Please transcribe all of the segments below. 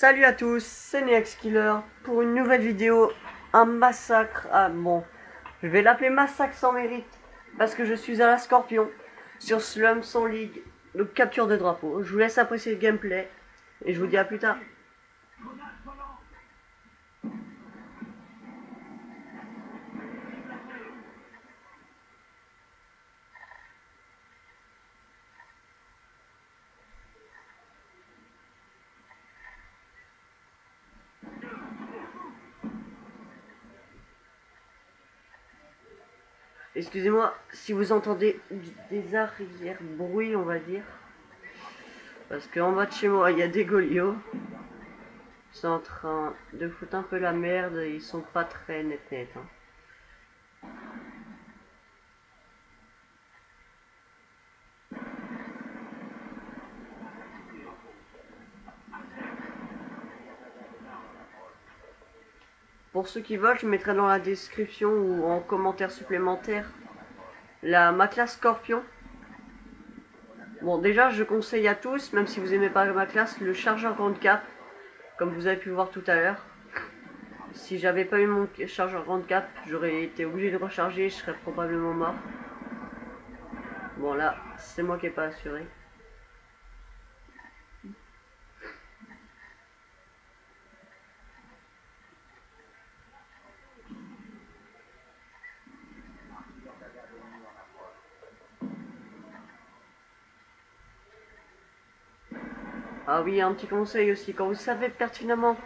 Salut à tous, c'est NeXKiller pour une nouvelle vidéo, un massacre. Ah bon, je vais l'appeler massacre sans mérite parce que je suis à la Scorpion sur Slum sans League, donc capture de drapeau. Je vous laisse apprécier le gameplay et je vous dis à plus tard. Excusez-moi si vous entendez des arrière-bruits, on va dire. Parce qu'en bas de chez moi, il y a des goliots. Ils sont en train de foutre un peu la merde et ils sont pas très net hein. Pour ceux qui veulent, je mettrai dans la description ou en commentaire supplémentaire ma classe Scorpion. Bon, déjà, je conseille à tous, même si vous aimez pas ma classe, le chargeur grande cap, comme vous avez pu voir tout à l'heure. Si j'avais pas eu mon chargeur grande cap, j'aurais été obligé de recharger, je serais probablement mort. Bon, là, c'est moi qui n'ai pas assuré. Ah oui, un petit conseil aussi, quand vous savez pertinemment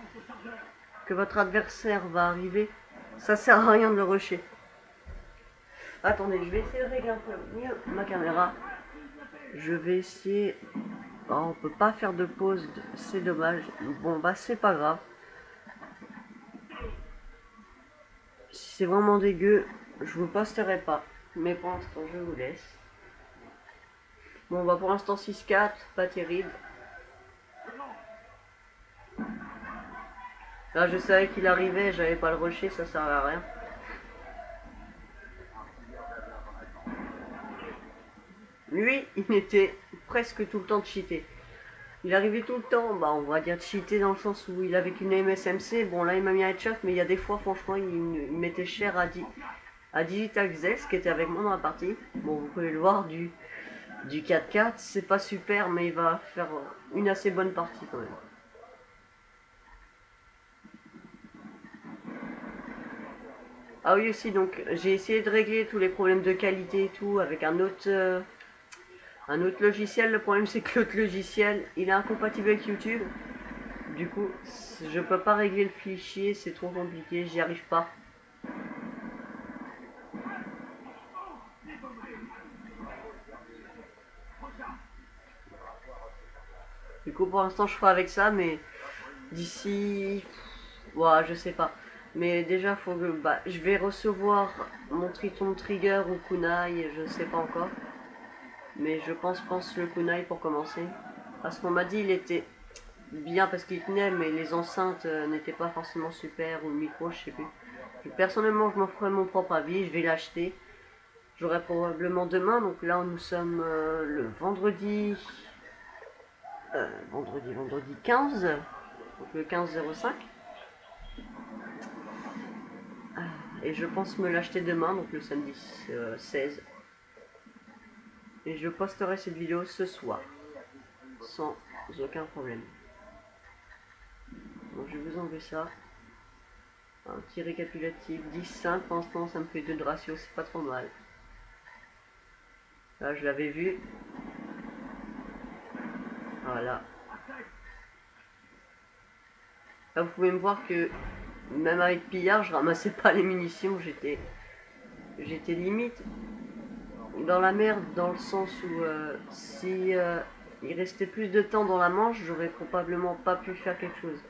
que votre adversaire va arriver, ça sert à rien de le rusher. Attendez, je vais essayer de régler un peu mieux ma caméra. Je vais essayer... Oh, on peut pas faire de pause, c'est dommage. Bon, bah c'est pas grave. Si c'est vraiment dégueu, je vous posterai pas. Mais pour l'instant, je vous laisse. Bon, bah pour l'instant 6-4, pas terrible. Là, je savais qu'il arrivait, j'avais pas le rusher, ça servait à rien. Lui, il était presque tout le temps cheaté. Il arrivait tout le temps, bah on va dire cheaté dans le sens où il avait qu'une MSMC. Bon là il m'a mis un headshot, mais il y a des fois franchement il mettait cher à Digital Xes qui était avec moi dans la partie. Bon vous pouvez le voir du 4-4, c'est pas super mais il va faire une assez bonne partie quand même. Ah oui aussi donc j'ai essayé de régler tous les problèmes de qualité et tout avec un autre logiciel. Le problème c'est que l'autre logiciel il est incompatible avec YouTube. Du coup, je peux pas régler le fichier, c'est trop compliqué, j'y arrive pas. Du coup, pour l'instant, je ferai avec ça, mais d'ici... Ouais, je sais pas. Mais déjà, faut que... Bah, je vais recevoir mon Triton Trigger ou Kunai, je sais pas encore. Mais je pense le Kunai pour commencer. Parce qu'on m'a dit il était bien parce qu'il tenait, mais les enceintes n'étaient pas forcément super, ou le micro, je sais plus. Personnellement, je m'en ferai mon propre avis, je vais l'acheter. J'aurai probablement demain, donc là nous sommes le vendredi, vendredi 15, donc le 15-05. Et je pense me l'acheter demain, donc le samedi 16. Et je posterai cette vidéo ce soir, sans aucun problème. Donc je vais vous enlever ça. Un petit récapitulatif, 10-5, pour l'instant ça me fait 2 de ratio, c'est pas trop mal. Là je l'avais vu. Voilà. Là vous pouvez me voir que même avec pillard je ramassais pas les munitions, j'étais limite dans la merde dans le sens où si il restait plus de temps dans la manche, j'aurais probablement pas pu faire quelque chose.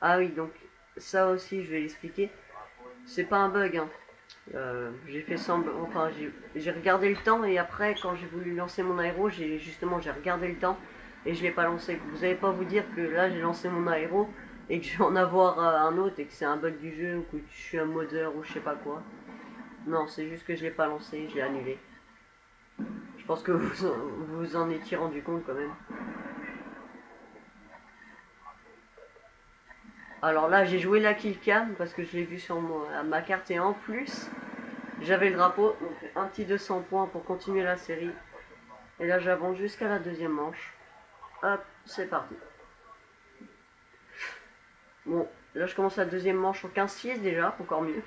Ah oui, donc ça aussi je vais l'expliquer. C'est pas un bug, hein. J'ai fait semblant, enfin j'ai regardé le temps et après quand j'ai voulu lancer mon aéro, j'ai regardé le temps et je l'ai pas lancé. Vous allez pas vous dire que là j'ai lancé mon aéro et que je vais en avoir un autre et que c'est un bug du jeu ou que je suis un modeur ou je sais pas quoi. Non, c'est juste que je l'ai pas lancé, je l'ai annulé. Je pense que vous en étiez rendu compte quand même. Alors là, j'ai joué la killcam parce que je l'ai vu sur ma carte et en plus, j'avais le drapeau. Donc un petit 200 points pour continuer la série. Et là, j'avance jusqu'à la deuxième manche. Hop, c'est parti. Bon, là, je commence la deuxième manche en 15-6 déjà, encore mieux.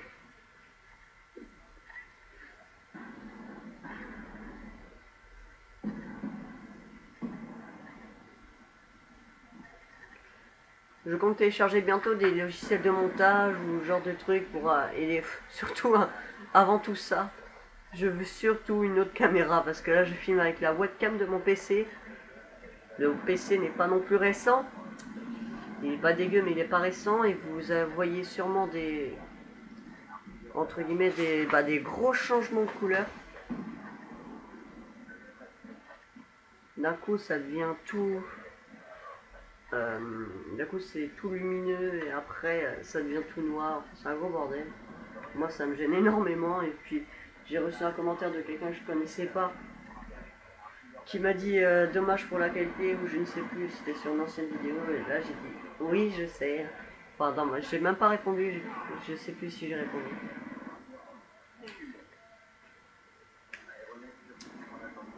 Je compte télécharger bientôt des logiciels de montage ou ce genre de trucs pour surtout avant tout ça, je veux surtout une autre caméra parce que là je filme avec la webcam de mon PC. Le PC n'est pas non plus récent, il est pas dégueu mais il est pas récent et vous voyez sûrement des entre guillemets des gros changements de couleur. D'un coup ça devient tout d'un coup c'est tout lumineux et après ça devient tout noir, c'est un gros bordel. Moi ça me gêne énormément et puis j'ai reçu un commentaire de quelqu'un que je connaissais pas qui m'a dit dommage pour la qualité ou je ne sais plus, c'était sur une ancienne vidéo et là j'ai dit oui je sais. Enfin non, j'ai même pas répondu, je sais plus si j'ai répondu.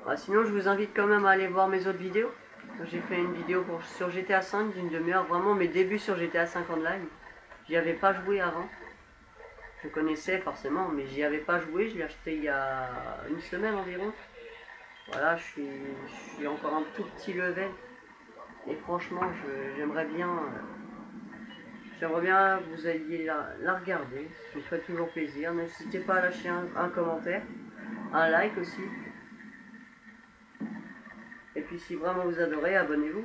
Ah, sinon je vous invite quand même à aller voir mes autres vidéos. J'ai fait une vidéo sur GTA V d'une demi-heure, vraiment mes débuts sur GTA V Online. J'y avais pas joué avant. Je connaissais forcément, mais j'y avais pas joué, je l'ai acheté il y a une semaine environ. Voilà, je suis encore un tout petit level. Et franchement, j'aimerais bien que vous alliez la regarder. Ça me ferait toujours plaisir. N'hésitez pas à lâcher un commentaire, un like aussi. Et puis si vraiment vous adorez, abonnez-vous.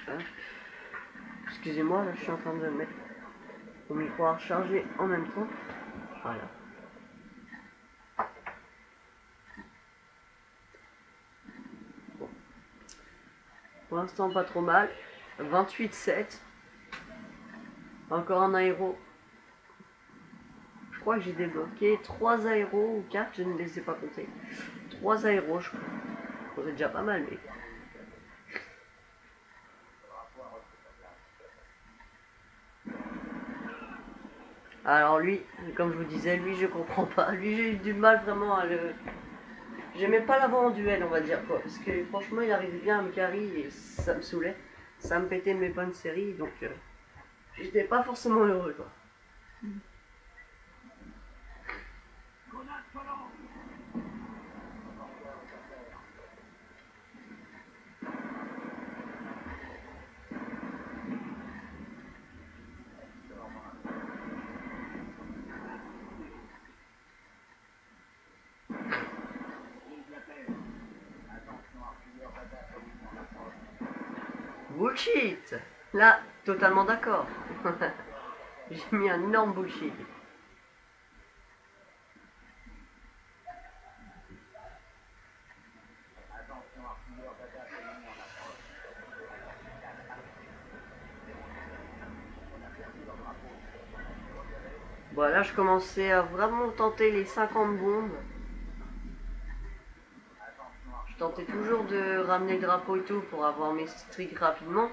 Hein. Excusez-moi, là je suis en train de mettre mon micro à recharger en même temps. Voilà. Bon. Pour l'instant pas trop mal. 28-7. Encore un aéro. Je crois que j'ai débloqué 3 aéros ou 4, je ne les ai pas comptés. 3 aéros je crois. Bon, c'est déjà pas mal mais... Alors lui, comme je vous disais, lui je comprends pas. Lui j'ai eu du mal vraiment à le... J'aimais pas l'avoir en duel on va dire quoi. Parce que franchement il arrivait bien à me carry et ça me saoulait. Ça me pétait de mes bonnes séries donc j'étais pas forcément heureux quoi. Bullshit. Là, totalement d'accord. J'ai mis un énorme bullshit. Bon, là, je commençais à vraiment tenter les 50 bombes. Je tentais toujours de ramener le drapeau et tout pour avoir mes streaks rapidement.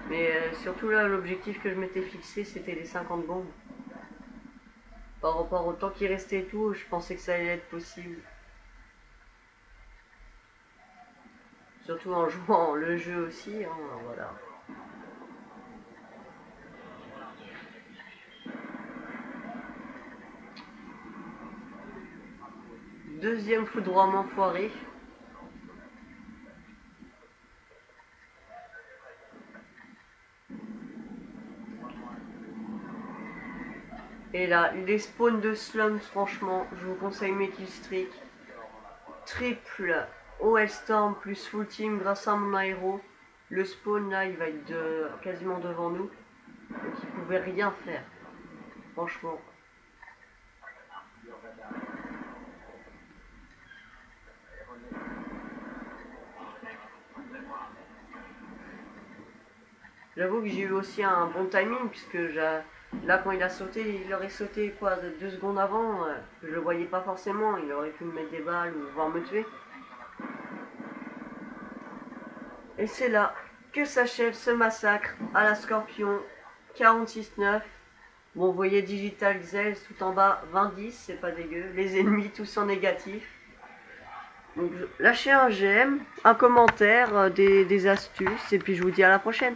Mais surtout là, l'objectif que je m'étais fixé, c'était les 50 bombes. Par rapport au temps qui restait et tout, je pensais que ça allait être possible. Surtout en jouant le jeu aussi, hein, voilà. Deuxième foudroiement foiré. Et là, les spawns de slums, franchement, je vous conseille mes killstreaks. Triple OL Storm plus full team grâce à mon aéro. Le spawn là, il va être quasiment devant nous. Donc il pouvait rien faire. Franchement. J'avoue que j'ai eu aussi un bon timing, puisque là, quand il a sauté, il aurait sauté quoi, 2 secondes avant. Je le voyais pas forcément, il aurait pu me mettre des balles ou voire me tuer. Et c'est là que s'achève ce massacre à la Scorpion 46-9. Bon, vous voyez Digital Xels tout en bas, 20-10, c'est pas dégueu. Les ennemis tous en négatif. Donc, lâchez un j'aime, un commentaire, des astuces, et puis je vous dis à la prochaine.